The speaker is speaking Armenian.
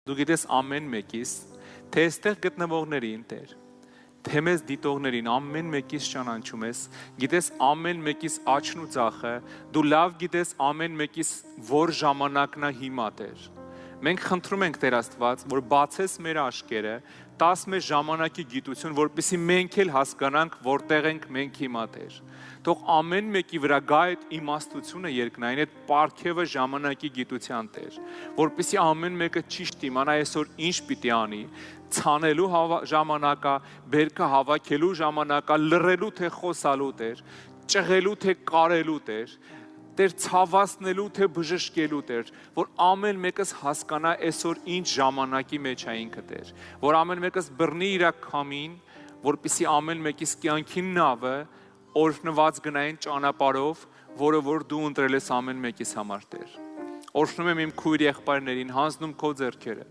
Դու գիտես ամեն մեկիս, թե այստեղ գտնվողներին, Տեր, թե մեզ դիտողներին ամեն մեկիս ճանաչում ես, գիտես ամեն մեկիս աչքն ու ձախը, դու լավ գիտես ամեն մեկիս որ ժամանակն է հիմա, Տեր։ Մենք խնդրում ենք Տեր Աստված, որ բացես մեր աչքերը, տաս մեզ ժամանակի գիտություն, որպեսզի մենք էլ հասկանանք, որտեղ ենք մենք հիմա, Տեր։ Թող ամեն մեկի վրա գա այդ իմաստությունը երկնային, այդ պարգևը ժամանակի գիտության, Տեր, որպեսզի ամեն մեկը ճիշտ իմանա այսօր ինչ պիտի անի, ցանելու ժամանակա, բերքը հավաքելու ժամանակա, լռելու թե խոսալու, Տեր, ճղելու թե կարելու, Տեր, Տեր ցավացնելու թե բժշկելու, Տեր, որ ամեն մեկս հասկանա այսօր ինչ ժամանակի մեջ է ինքը, Տեր, որ ամեն մեկս բռնի իր քամին, որպեսզի ամեն մեկիս կյանքի նավը օրհնված գնային ճանապարհով, որը որ դու ընտրել ես ամեն մեկիս համար, Տեր։ Օրհնում եմ իմ քույր եղբայրներին, հանձնում քո ձեռքերը։